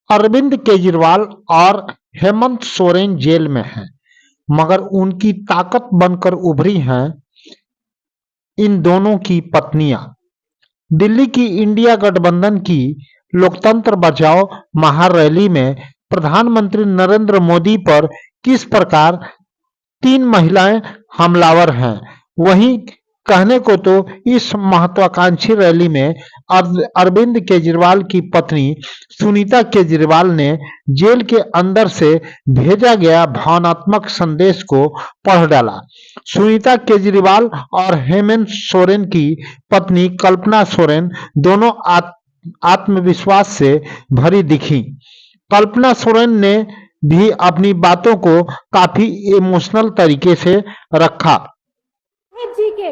अरविंद केजरीवाल और हेमंत सोरेन जेल में हैं, मगर उनकी ताकत बनकर उभरी हैं इन दोनों की पत्नियां। दिल्ली की इंडिया गठबंधन की लोकतंत्र बचाओ महारैली में प्रधानमंत्री नरेंद्र मोदी पर किस प्रकार 3 महिलाएं हमलावर हैं, वहीं कहने को तो इस महत्वाकांक्षी रैली में अरविंद केजरीवाल की पत्नी सुनीता केजरीवाल ने जेल के अंदर से भेजा गया भावनात्मक संदेश को पढ़ डाला। सुनीता केजरीवाल और हेमंत सोरेन की पत्नी कल्पना सोरेन दोनों आत्मविश्वास से भरी दिखी। कल्पना सोरेन ने भी अपनी बातों को काफी इमोशनल तरीके से रखा। जी के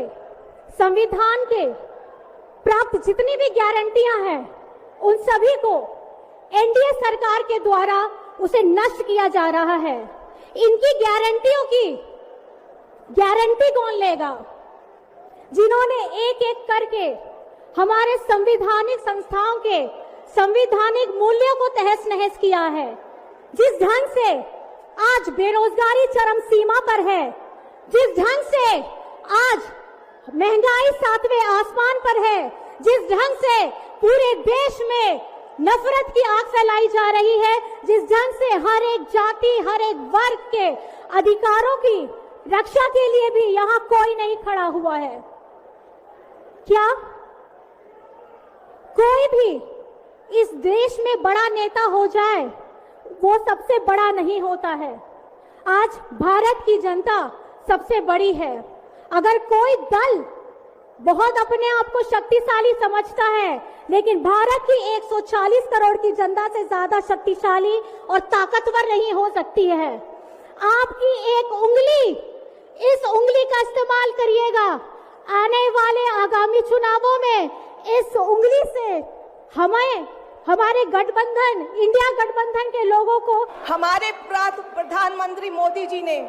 संविधान के प्राप्त जितनी भी गारंटियां हैं उन सभी को एनडीए सरकार के द्वारा उसे नष्ट किया जा रहा है। इनकी गारंटियों की गारंटी कौन लेगा? जिन्होंने एक एक करके हमारे संवैधानिक संस्थाओं के संवैधानिक मूल्यों को तहस नहस किया है। जिस ढंग से आज बेरोजगारी चरम सीमा पर है, जिस ढंग से आज महंगाई 7वें आसमान पर है, जिस ढंग से पूरे देश में नफरत की आग फैलाई जा रही है, जिस ढंग से हर एक जाति हर एक वर्ग के अधिकारों की रक्षा के लिए भी यहां कोई नहीं खड़ा हुआ है। क्या कोई भी इस देश में बड़ा नेता हो जाए वो सबसे बड़ा नहीं होता है। आज भारत की जनता सबसे बड़ी है। अगर कोई दल बहुत अपने आप को शक्तिशाली समझता है, लेकिन भारत की 140 करोड़ की जनता से ज्यादा शक्तिशाली और ताकतवर नहीं हो सकती है। आपकी एक उंगली, इस उंगली का इस्तेमाल करिएगा। आने वाले आगामी चुनावों में इस उंगली से हमें हमारे गठबंधन, इंडिया गठबंधन के लोगों को, हमारे प्रधानमंत्री मोदी जी ने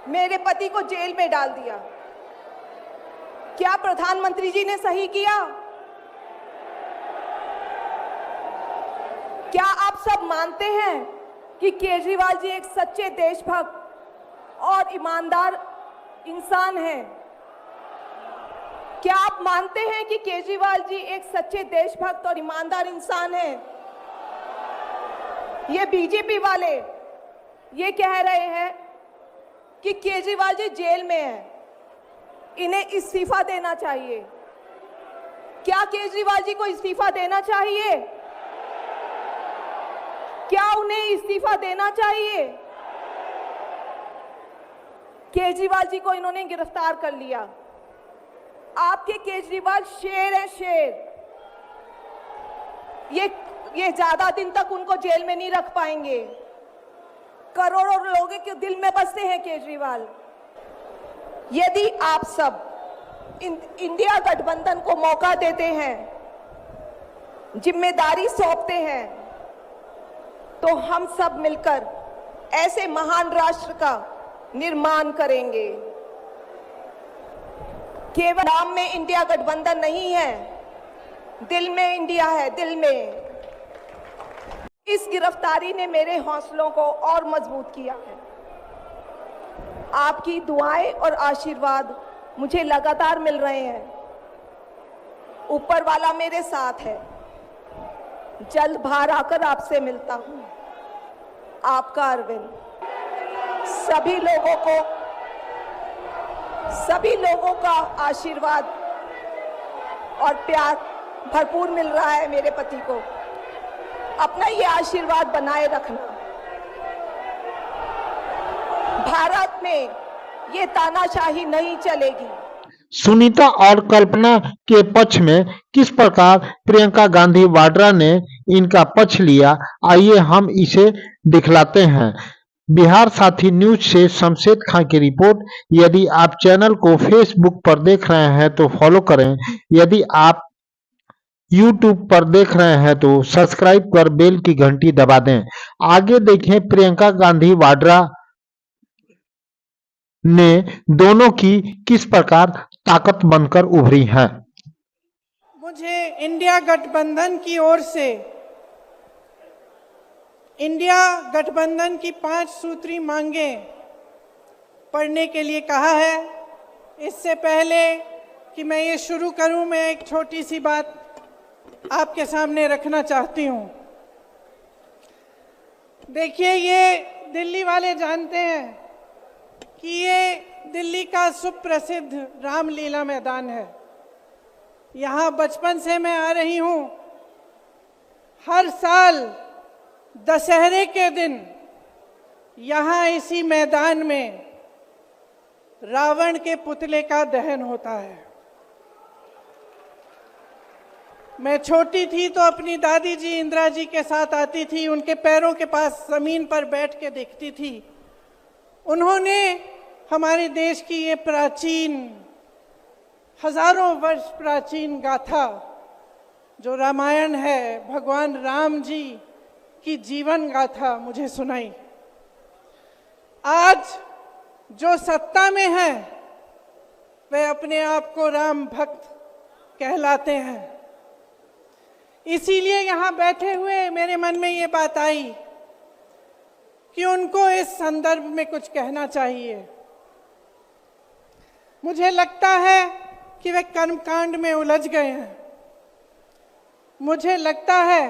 मेरे पति को जेल में डाल दिया। क्या प्रधानमंत्री जी ने सही किया? क्या आप सब मानते हैं कि केजरीवाल जी एक सच्चे देशभक्त और ईमानदार इंसान हैं? क्या आप मानते हैं कि केजरीवाल जी एक सच्चे देशभक्त और ईमानदार इंसान हैं? ये बीजेपी वाले ये कह रहे हैं कि केजरीवाल जी जेल में हैं, इन्हें इस्तीफा देना चाहिए। क्या केजरीवाल जी को इस्तीफा देना चाहिए? क्या उन्हें इस्तीफा देना चाहिए? केजरीवाल जी को इन्होंने गिरफ्तार कर लिया। आपके केजरीवाल शेर है, शेर। ये ज्यादा दिन तक उनको जेल में नहीं रख पाएंगे। करोड़ों लोगों के दिल में बसते हैं केजरीवाल। यदि आप सब इंडिया गठबंधन को मौका देते हैं, जिम्मेदारी सौंपते हैं, तो हम सब मिलकर ऐसे महान राष्ट्र का निर्माण करेंगे। केवल नाम में इंडिया गठबंधन नहीं है, दिल में इंडिया है, दिल में। इस गिरफ्तारी ने मेरे हौसलों को और मजबूत किया है। आपकी दुआएं और आशीर्वाद मुझे लगातार मिल रहे हैं। ऊपर वाला मेरे साथ है। जल्द बाहर आकर आपसे मिलता हूं। आपका अरविंद। सभी लोगों का आशीर्वाद और प्यार भरपूर मिल रहा है मेरे पति को। अपना ये आशीर्वाद बनाए रखना। भारत में ये तानाशाही नहीं चलेगी। सुनीता और कल्पना के पक्ष में किस प्रकार प्रियंका गांधी वाड्रा ने इनका पक्ष लिया, आइए हम इसे दिखलाते हैं। बिहार साथी न्यूज से शमशेद खां की रिपोर्ट। यदि आप चैनल को फेसबुक पर देख रहे हैं तो फॉलो करें, यदि आप यूट्यूब पर देख रहे हैं तो सब्सक्राइब कर बेल की घंटी दबा दें। आगे देखें प्रियंका गांधी वाड्रा ने दोनों की किस प्रकार ताकत बनकर उभरी है। मुझे इंडिया गठबंधन की ओर से इंडिया गठबंधन की 5 सूत्री मांगें पढ़ने के लिए कहा है। इससे पहले कि मैं ये शुरू करूं, मैं एक छोटी सी बात आपके सामने रखना चाहती हूं। देखिए, ये दिल्ली वाले जानते हैं कि ये दिल्ली का सुप्रसिद्ध रामलीला मैदान है। यहाँ बचपन से मैं आ रही हूँ। हर साल दशहरे के दिन यहाँ इसी मैदान में रावण के पुतले का दहन होता है। मैं छोटी थी तो अपनी दादी जी इंदिरा जी के साथ आती थी, उनके पैरों के पास जमीन पर बैठ के देखती थी। उन्होंने हमारे देश की ये प्राचीन, हजारों वर्ष प्राचीन गाथा जो रामायण है, भगवान राम जी की जीवन गाथा मुझे सुनाई। आज जो सत्ता में है वे अपने आप को राम भक्त कहलाते हैं। इसीलिए यहाँ बैठे हुए मेरे मन में ये बात आई कि उनको इस संदर्भ में कुछ कहना चाहिए। मुझे लगता है कि वे कर्मकांड में उलझ गए हैं। मुझे लगता है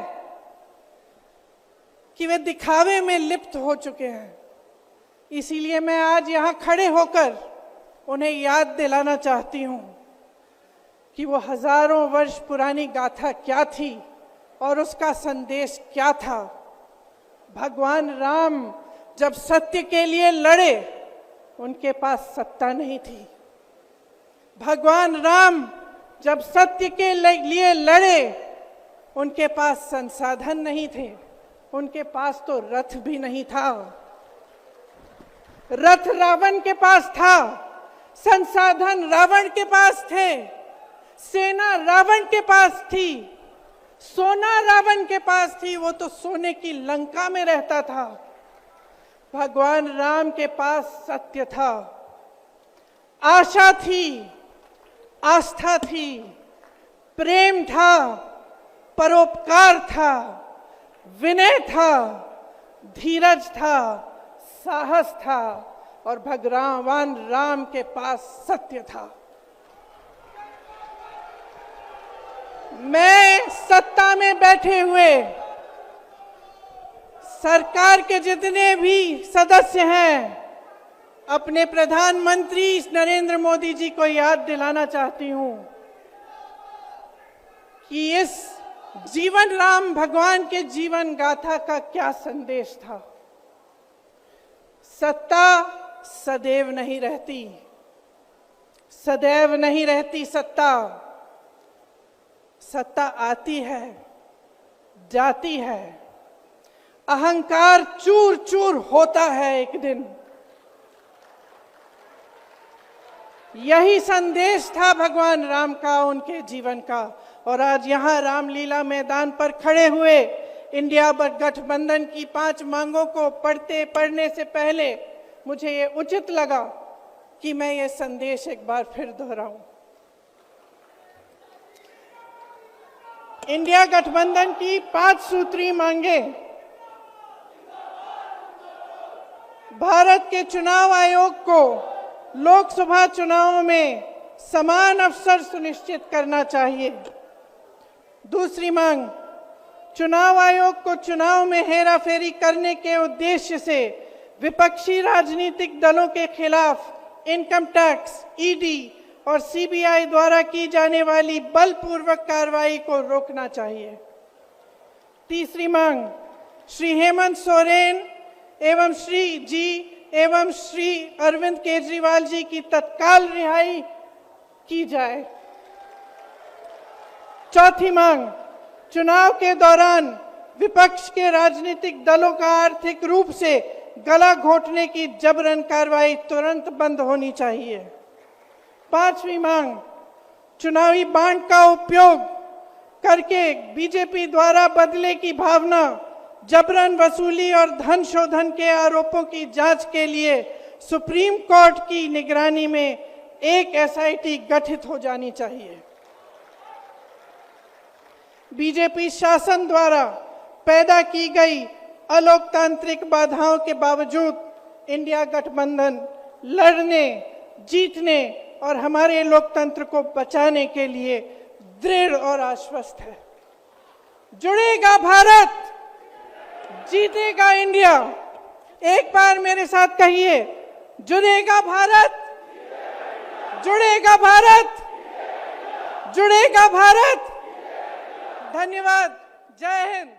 कि वे दिखावे में लिप्त हो चुके हैं। इसीलिए मैं आज यहाँ खड़े होकर उन्हें याद दिलाना चाहती हूँ कि वो हजारों वर्ष पुरानी गाथा क्या थी और उसका संदेश क्या था। भगवान राम जब सत्य के लिए लड़े, उनके पास सत्ता नहीं थी। भगवान राम जब सत्य के लिए लड़े, उनके पास संसाधन नहीं थे। उनके पास तो रथ भी नहीं था। रथ रावण के पास था, संसाधन रावण के पास थे, सेना रावण के पास थी, सोना रावण के पास थी। वो तो सोने की लंका में रहता था। भगवान राम के पास सत्य था, आशा थी, आस्था थी, प्रेम था, परोपकार था, विनय था, धीरज था, साहस था और भगवान राम के पास सत्य था। मैं सत्ता में बैठे हुए सरकार के जितने भी सदस्य हैं, अपने प्रधानमंत्री नरेंद्र मोदी जी को याद दिलाना चाहती हूं कि इस जीवन राम भगवान के जीवन गाथा का क्या संदेश था। सत्ता सदैव नहीं रहती, सदैव नहीं रहती सत्ता। सत्ता आती है, जाती है, अहंकार चूर चूर होता है एक दिन। यही संदेश था भगवान राम का, उनके जीवन का। और आज यहाँ रामलीला मैदान पर खड़े हुए इंडिया गठबंधन की 5 मांगों को पढ़ने से पहले मुझे ये उचित लगा कि मैं ये संदेश एक बार फिर दोहराऊं। इंडिया गठबंधन की 5 सूत्री मांगें भारत के चुनाव आयोग को लोकसभा चुनावों में समान अवसर सुनिश्चित करना चाहिए। दूसरी मांग, चुनाव आयोग को चुनाव में हेराफेरी करने के उद्देश्य से विपक्षी राजनीतिक दलों के खिलाफ इनकम टैक्स, ईडी और सीबीआई द्वारा की जाने वाली बलपूर्वक कार्रवाई को रोकना चाहिए। तीसरी मांग, श्री हेमंत सोरेन एवं श्री अरविंद केजरीवाल जी की तत्काल रिहाई की जाए। चौथी मांग, चुनाव के दौरान विपक्ष के राजनीतिक दलों का आर्थिक रूप से गला घोटने की जबरन कार्रवाई तुरंत बंद होनी चाहिए। पांचवी मांग, चुनावी बांड का उपयोग करके बीजेपी द्वारा बदले की भावना, जबरन वसूली और धन शोधन के आरोपों की जांच के लिए सुप्रीम कोर्ट की निगरानी में एक एसआईटी गठित हो जानी चाहिए। बीजेपी शासन द्वारा पैदा की गई अलोकतांत्रिक बाधाओं के बावजूद इंडिया गठबंधन लड़ने, जीतने और हमारे लोकतंत्र को बचाने के लिए दृढ़ और आश्वस्त है। जुड़ेगा भारत, जीतेगा इंडिया। एक बार मेरे साथ कहिए, जुड़ेगा भारत, जुड़ेगा भारत, जुड़ेगा भारत। धन्यवाद। जय हिंद।